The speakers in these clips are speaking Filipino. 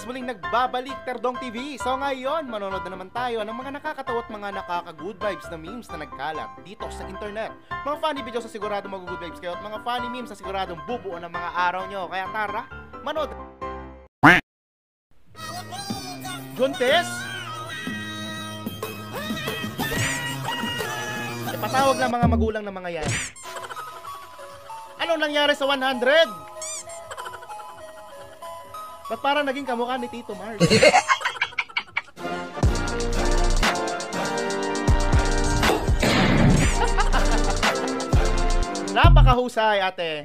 guys, muling nagbabalik Terdong TV. So ngayon, manonood na naman tayo ng mga nakakatawa at mga nakaka-good vibes na memes na nagkalat dito sa internet. Mga funny videos sa siguradong mag-good vibes kayo at mga funny memes sa siguradong bubuo ng mga araw nyo. Kaya tara, manood. John Tess? Ipatawag ng mga magulang ng mga yan. Anong nangyari sa 100? Ba't parang naging kamukha ni Tito Mars? Napakahusay, ate.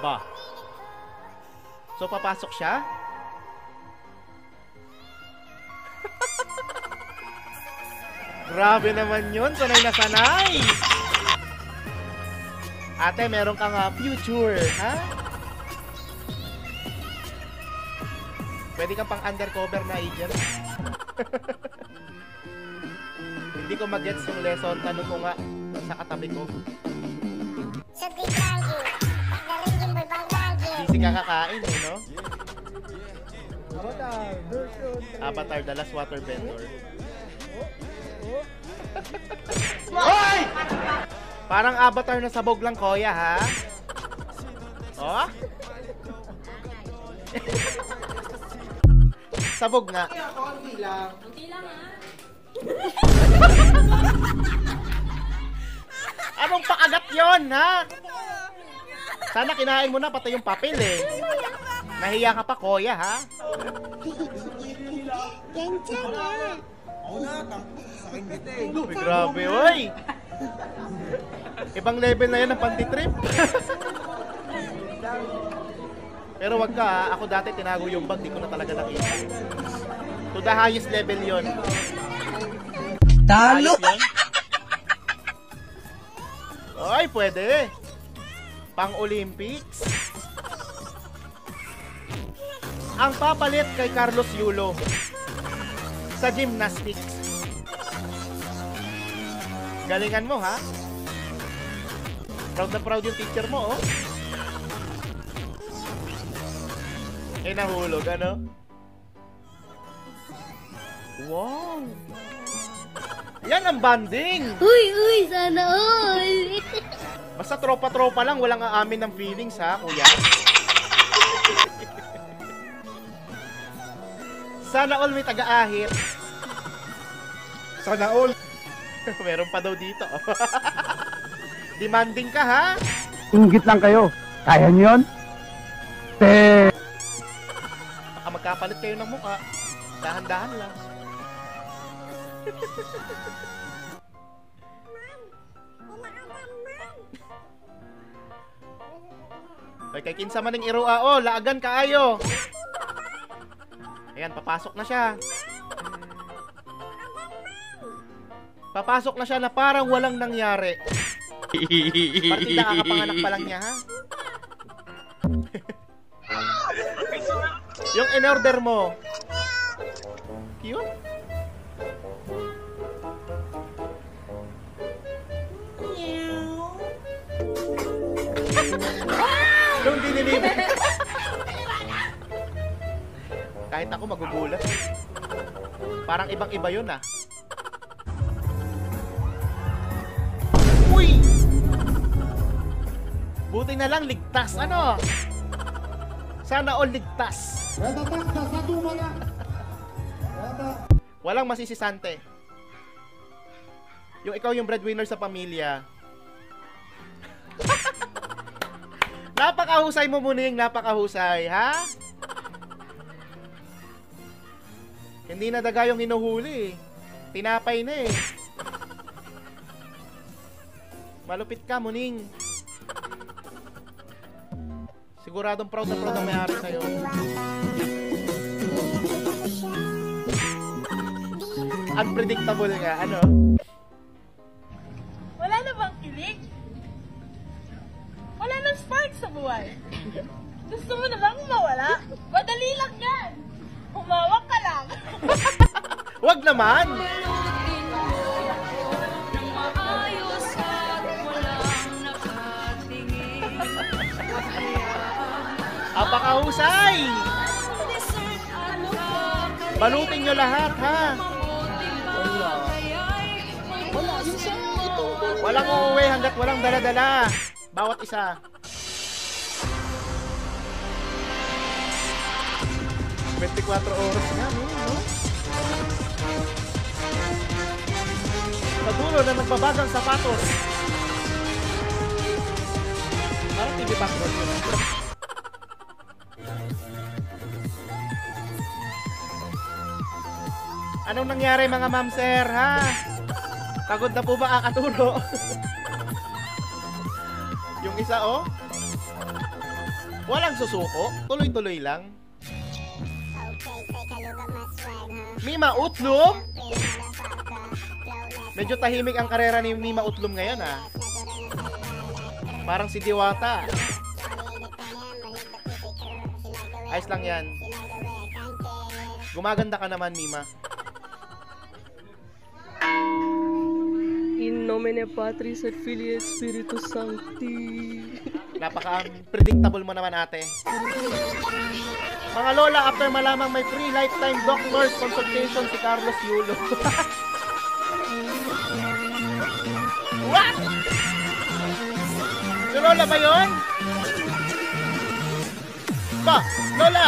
Ba? So, papasok siya? Grabe naman yun. Sanay na sanay. Ate, meron kang future, ha? Pwede kang pang undercover na agent. Hindi ko mag-gets yung lesson. Tanong ko nga sa katabi ko. Busy ka kakain, eh, no? Avatar, the last water vendor. Hoy! Parang Avatar na sabog lang, Koya, ha? Oh? Sabog nga. Konti lang. Konti lang, ha? Anong pakagat yon, ha? Sana kinain mo na pati yung papel, eh. Nahiya ka pa, Koya, ha? Uy, grabe, oy! Ibang level na yan ng panty-trip. Pero wag ka, ha? Ako dati tinago yung bag, di ko na talaga nakita. To the highest level yon. Talo! Ay, pwede. Pang Olympics. Ang papalit kay Carlos Yulo sa gymnastics. Galingan mo, ha? Proud na proud yung teacher mo, oh. Eh, nahulog, ano? Wow! Yan ang banding! Uy, sana all! Basta tropa-tropa lang, walang aamin ng feelings, ha, kuya? Sana all may taga-ahit. Sana all! Meron pa daw dito. Demanding ka, ha? Inggit lang kayo. Kaya niyo yun? Baka magkapalit kayo ng mukha. Dahan-dahan lang. Ay, kay kinsa maning irua, oh, laagan kaayo. Ayan, papasok na siya. Papasok na siya na parang walang nangyari. Partida kakapanganak pa lang niya, ha? Yung in-order mo. Cute? Yung dinilibre. Kahit ako magugulat. Parang ibang-iba yun, ah. Uy! Buti na lang ligtas, ano? Sana all ligtas. Walang masisisante. Yung ikaw yung breadwinner sa pamilya. Napakahusay mo, Muning. Napakahusay, ha? Hindi na daga yung hinuhuli, eh. Tinapay na, eh. Malupit ka, Muning. Siguradong proud na may-ari sa'yo. Unpredictable nga, ano? Wala na bang kilig? Wala nang spark sa buhay. Gusto mo na bang mawala? Madali lang yan. Humawak ka lang. Wag naman! Baka Napakahusay! Balutin nyo lahat, ha? Walang uuwi hanggat walang dala-dala. Bawat isa. Oras nga, no? Sa dulo na nagbabagang sapatos. Parang TV password yun. Anong nangyari mga ma'am sir, ha? Pagod na po ba kakaturo? Yung isa, oh. Walang susuko. Tuloy-tuloy lang. Mima Utlum? Medyo tahimik ang karera ni Mima Utlum ngayon, ha? Parang si Diwata. Ayos lang yan. Gumaganda ka naman, Mima. In nomine Patris et Filii et Spiritus Sancti. Napaka-predictable mo naman, ate. Mga lola, after malamang may free lifetime doctor's consultation si Carlos Yulo. What? Si lola ba yun? Ba, lola!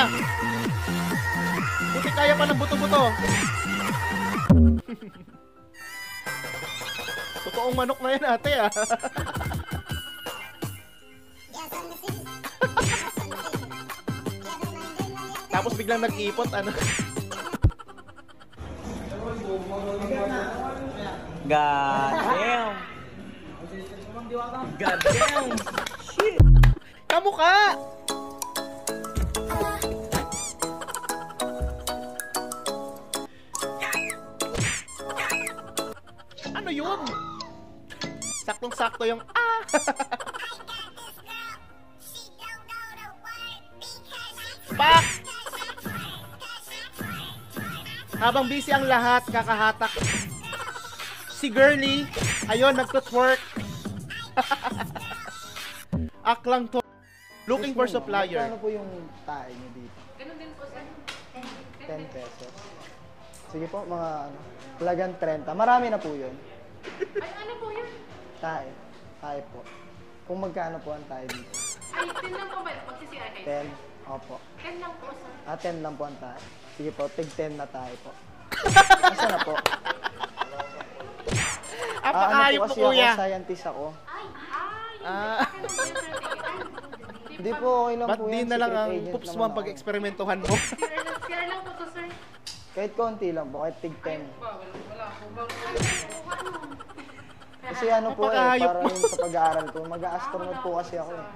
Buti kaya pa ng buto-buto. Totoong manok na yan, ate, ah. Tapos biglang nag-ipot, ano? God damn. God damn. Shit. Kamukha! Ano yun? Saktong-sakto yung Pak! Habang busy ang lahat, kakahatak si Girly. Ayun, nagtutwork. Aklang to. Looking for supplier. Ano po yung tae niyo dito? Ganun din po, sir. 10 pesos. Sige po, mga talagang 30. Marami na po yun. Ay, ano po yun? Tae. Tae po. Kung magkano po ang tae dito? Ay, 10 lang po ba? Magsisiyar kayo? 10. Opo. 10 lang po, sir. 10 lang po ang tae. Sige po, tig 10 na tae po. Asa na po? Apakahayop ano mo, po kasi kuya. ako, scientist ako. Ah, Hindi po, okay lang ba't po di yan. na lang Secret ang agent pups mo naman ang ako. pag-eksperimentuhan mo? Siyar lang po to, sir. Kahit konti lang po, kahit tig 10. Kasi ano po Napakahayop para mo. yun sa pag-aaral ko. Mag-astronaut po kasi ako eh.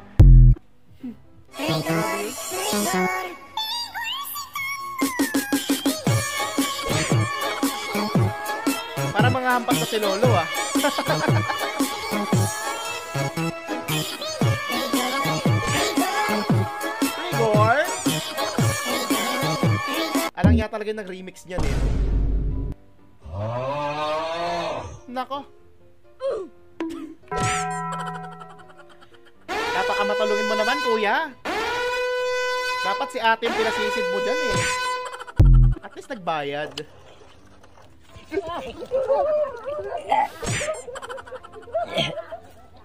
Para mga hampas sa si Lolo, ah. Igor? Alang yata talaga nag-remix niyan, eh. Nako. Napakamatulungin mo naman, kuya. Dapat si ate yung pinasisid mo dyan, eh. At least nagbayad.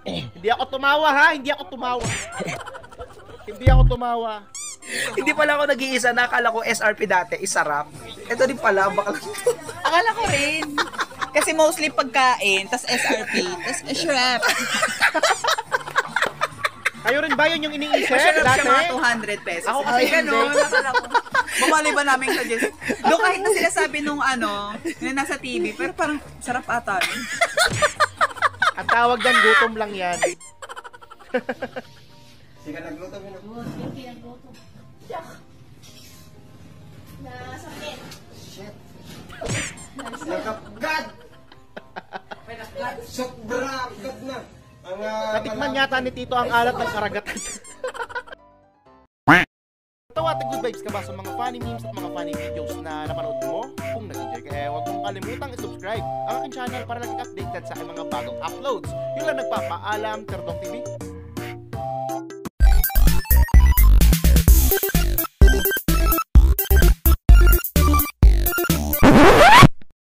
Hindi ako tumawa, ha? Hindi ako tumawa. Hindi ako tumawa. Hindi pala ako nag-iisa. Nakala ko SRP dati, isarap. Ito din pala, bakla. Akala ko rin. Kasi mostly pagkain, tas SRP, tas shrimp. Kayo rin ba yun yung iniisip? Shrimp Dati? siya mga 200 pesos. Ako kasi ganun, hindi. akala ko. Bumali ba namin suggest? Doon kahit na sila sabi nung yung nasa TV, pero parang sarap ata. Ang tawag dyan, gutom lang yan. Sige, nagluto mo na. Nasakit. Nagkapgad! Sobra agad na! Natikman yata ni Tito ang alat ng karagatan. Tawa, good vibes ka ba sa mga funny memes at mga funny videos na napanood mo? Kung nag-enjoy ka, huwag mong kalimutang i-subscribe ang aking channel para lagi updated sa aking mga bagong uploads. Yun lang nagpapaalam, Terdong TV.